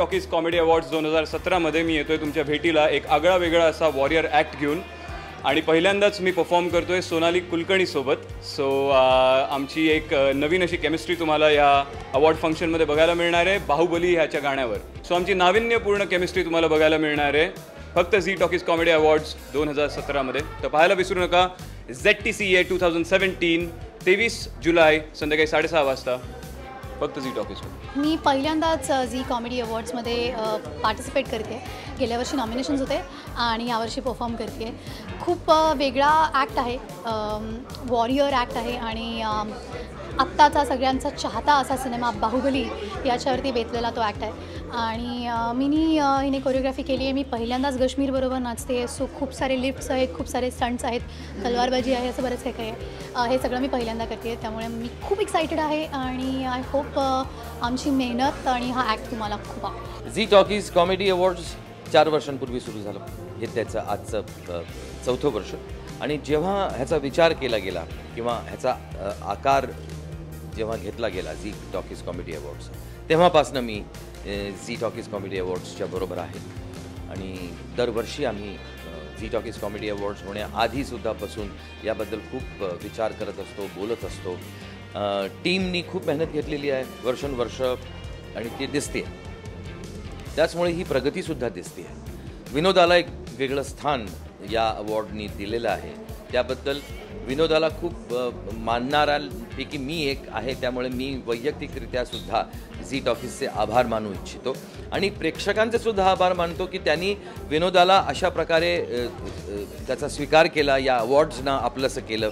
Talkies comedy awards 2017मध्ये मी येतोय तुमच्या भेटीला एक आगळा वेगळा असा वॉरियर ॲक्ट घेऊन आणि पहिल्यांदाच मी परफॉर्म करतोय सोनाली कुलकर्णीसोबत. सो आमची एक नवीन अशी केमिस्ट्री तुम्हाला या अवॉर्ड फंक्शनमध्ये बघायला मिळणार आहे बाहुबली ह्याच्या गाण्यावर. सो आमची नाविन्यपूर्ण केमिस्ट्री तुम्हाला बघायला मिळणार आहे फक्त झी टॉकीज कॉमेडी अवॉर्ड्स 2017मध्ये. तर पाहायला विसरू नका. ZTCA 2017 23 जुलै संध्याकाळी 6:30 वाजता फक्त झी टॉकीज. मी पहिल्यांदाच झी कॉमेडी अवॉर्ड्समध्ये पार्टिसिपेट करते. गेल्या वर्षी नॉमिनेशन्स होते आणि यावर्षी परफॉर्म करते. खूप वेगळा ॲक्ट आहे, वॉरियर ॲक्ट आहे आणि आत्ताचा सगळ्यांचा चाहता असा सिनेमा बाहुबली याच्यावरती बेतलेला तो ॲक्ट आहे. आणि हिने कोरिओग्राफी केली आहे. मी पहिल्यांदाच गश्मीरबरोबर नाचते. सो खूप सारे लिफ्ट्स आहेत, खूप सारे स्टंट्स आहेत, तलवारबाजी आहे, असं बरंच काही आहे. हे सगळं मी पहिल्यांदा करते त्यामुळे मी खूप एक्सायटेड आहे आणि आय होप आमची मेहनत आणि हा ॲक्ट तुम्हाला खूप आवडेल. झी टॉकीज कॉमेडी अवॉर्ड्स 4 वर्षांपूर्वी सुरू झालं. हे त्याचं आजचं 4थं वर्ष. आणि जेव्हा ह्याचा विचार केला गेला किंवा ह्याचा आकार जेव्हा घेतला गेला झी टॉकीज कॉमेडी अवॉर्ड्स, तेव्हापासून मी झी टॉकीज कॉमेडी अवॉर्ड्सच्या बरोबर आहे. आणि दरवर्षी आम्ही झी टॉकीज कॉमेडी अवॉर्ड्स होण्याआधीसुद्धापासून याबद्दल खूप विचार करत असतो, बोलत असतो. टीमनी खूप मेहनत घेतलेली आहे वर्षानुवर्ष आणि ती दिसते. त्याचमुळे ही प्रगतीसुद्धा दिसते आहे. विनोदाला एक वेगळं स्थान या अवॉर्डनी दिलेलं आहे. त्याबद्दल विनोदाला खूप मानणाऱ्यांपैकी मी एक आहे. त्यामुळे मी वैयक्तिकरित्या सुद्धा झी टॉकीजचे आभार मानू इच्छितो आणि प्रेक्षकांचे सुद्धा आभार मानतो की त्यांनी विनोदाला अशा प्रकारे त्याचा स्वीकार केला, या अवॉर्ड्सना आपलंसं केलं.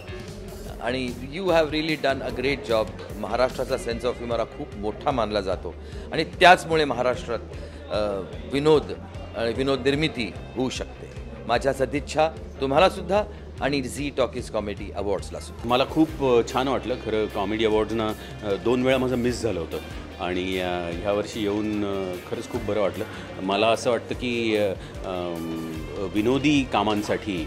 आणि you have really done a great job. महाराष्ट्राचा सेन्स ऑफ ह्युमर हा खूप मोठा मानला जातो आणि त्याचमुळे महाराष्ट्रात विनोद निर्मिती होऊ शकते. माझ्या सदिच्छा तुम्हालासुद्धा आणि झी टॉकीज कॉमेडी अवॉर्ड्सला सुद्धा. मला खूप छान वाटलं खरं. कॉमेडी अवॉर्ड्सना 2 वेळा माझं मिस झालं होतं आणि ह्या वर्षी येऊन खरंच खूप बरं वाटलं. मला असं वाटतं की विनोदी कामांसाठी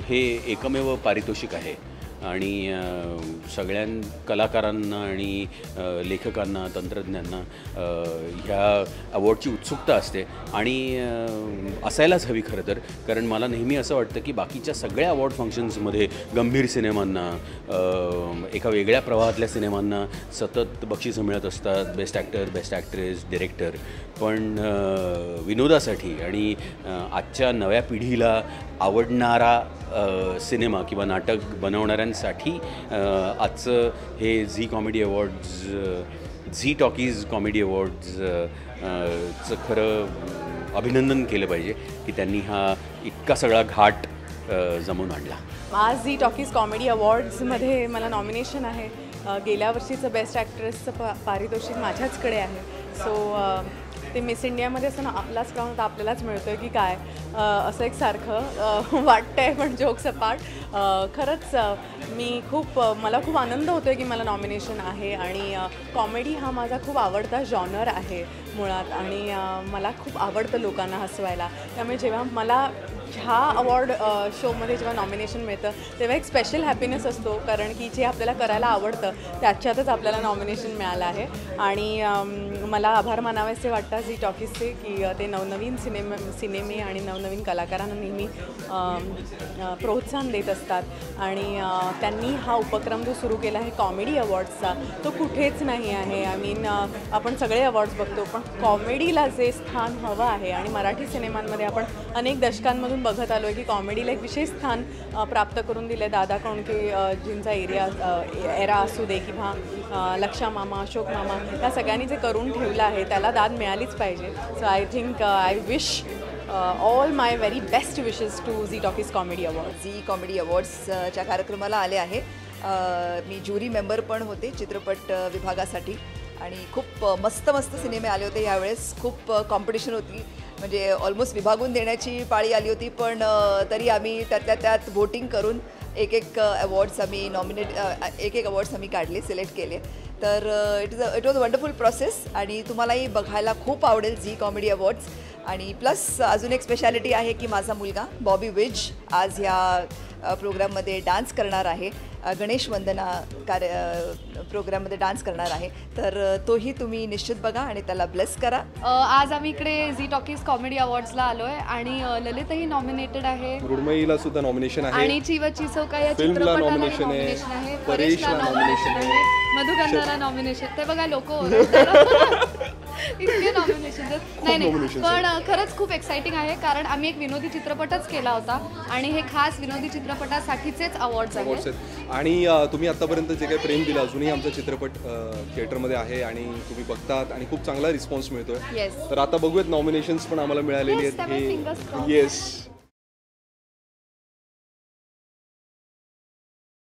हे एकमेव पारितोषिक आहे आणि सगळ्या कलाकारांना आणि लेखकांना, तंत्रज्ञांना ह्या अवॉर्डची उत्सुकता असते आणि असायलाच हवी खरं तर. कारण मला नेहमी असं वाटतं की बाकीच्या सगळ्या अवॉर्ड फंक्शन्समध्ये गंभीर सिनेमांना, एका वेगळ्या प्रवाहातल्या सिनेमांना सतत बक्षिसं मिळत असतात, best actor, best actress, director. पण विनोदासाठी आणि आजच्या नव्या पिढीला आवडणारा सिनेमा किंवा नाटक बनवणाऱ्यांसाठी आजचं हे Zee comedy awards, Zee talkies comedy अवॉर्ड्सचं खरं अभिनंदन केलं पाहिजे की त्यांनी हा इतका सगळा घाट जमवून आणला. आज झी टॉकीज कॉमेडी अवॉर्ड्समध्ये मला नॉमिनेशन आहे. गेल्या वर्षीचं बेस्ट ॲक्ट्रेसचं पारितोषिक माझ्याचकडे आहे. सो ते मिस इंडियामध्ये असं ना आपलाच क्राऊन तर आपल्यालाच मिळतो आहे की काय, असं एक सारखं वाटतं आहे. पण जोक्स अपार्ट, खरंच मला खूप आनंद होतो आहे की मला नॉमिनेशन आहे. आणि कॉमेडी हा माझा खूप आवडता जॉनर आहे मुळात आणि मला खूप आवडतं लोकांना हसवायला. त्यामुळे जेव्हा मला ह्या अवॉर्ड शोमध्ये जेव्हा नॉमिनेशन मिळतं तेव्हा एक स्पेशल हॅपीनेस असतो. कारण की जे आपल्याला करायला आवडतं त्याच्यातच आपल्याला नॉमिनेशन मिळालं आहे. आणि मला आभार मानावेसे वाटतात झी टॉकीजचे की ते नवनवीन सिनेमे आणि नवनवीन कलाकारांना नेहमी प्रोत्साहन देत असतात. आणि त्यांनी हा उपक्रम जो सुरू केला आहे कॉमेडी अवॉर्ड्सचा, तो कुठेच नाही आहे. आय मीन आपण सगळे अवॉर्ड्स बघतो पण कॉमेडीला जे स्थान हवं आहे आणि मराठी सिनेमांमध्ये आपण अनेक दशकांमधून बघत आलो आहे की कॉमेडीला एक विशेष स्थान प्राप्त करून दिले. दादा कोंडकेजींचा एरा असू दे किंवा लक्षा मामा, अशोक मामा, या सगळ्यांनी जे करून ठेवलं आहे त्याला दाद मिळालीच पाहिजे. So I think I wish all my very best wishes to Zee talkies comedy awards. Zee comedy अवॉर्ड्सच्या कार्यक्रमाला आले आहे. मी ज्युरी मेंबर पण होते चित्रपट विभागासाठी आणि खूप मस्त सिनेमे आले होते. यावेळेस खूप कॉम्पिटिशन होती, म्हणजे ऑलमोस्ट विभागून देण्याची पाळी आली होती. पण तरी आम्ही त्यातल्या त्यात वोटिंग करून एक अवॉर्ड्स आम्ही एक अवॉर्ड्स आम्ही काढले, सिलेक्ट केले. तर इट वॉज वंडरफुल प्रोसेस आणि तुम्हालाही बघायला खूप आवडेल झी कॉमेडी अवॉर्ड्स. आणि प्लस अजून एक स्पेशालिटी आहे की माझा मुलगा बॉबी विज आज ह्या प्रोग्राममध्ये डान्स करणार आहे. गणेश वंदना प्रोग्राममध्ये डान्स करणार आहे. तर तोही तुम्ही निश्चित बघा आणि त्याला ब्लेस करा. आज आम्ही इकडे झी टॉकीज कॉमेडी अवॉर्ड्सला आलो आहे आणि ललितही नॉमिनेटेड आहे, मृण्मयीला सुद्धा नॉमिनेशन आहे, आणि चिवची चौका या फिल्मला चित्रपटाला नॉमिनेशन नॉमिनेशन आहे, आहे, परेशला परेशला नॉमिनेशन नॉमिनेशन आहे, आहे, मधुगंधाला नॉमिनेशन. ते बघा लोक इतके नॉमिनेशन नाही पण खरंच खूप एक्साइटिंग आहे, कारण आम्ही एक विनोदी चित्रपटच केला होता आणि हे खास विनोदी चित्रपटासाठीचेच अवॉर्ड्स आहेत. आणि तुम्ही आतापर्यंत जे काही प्रेम दिलं, अजूनही आमचा चित्रपट थिएटरमध्ये आहे आणि तुम्ही बघतात आणि खूप चांगला रिस्पॉन्स मिळतोय. Yes. तर आता बघूयात, नॉमिनेशन्स पण आम्हाला मिळालेली Yes, त्यामुळे fingers आहेत. crossed. येस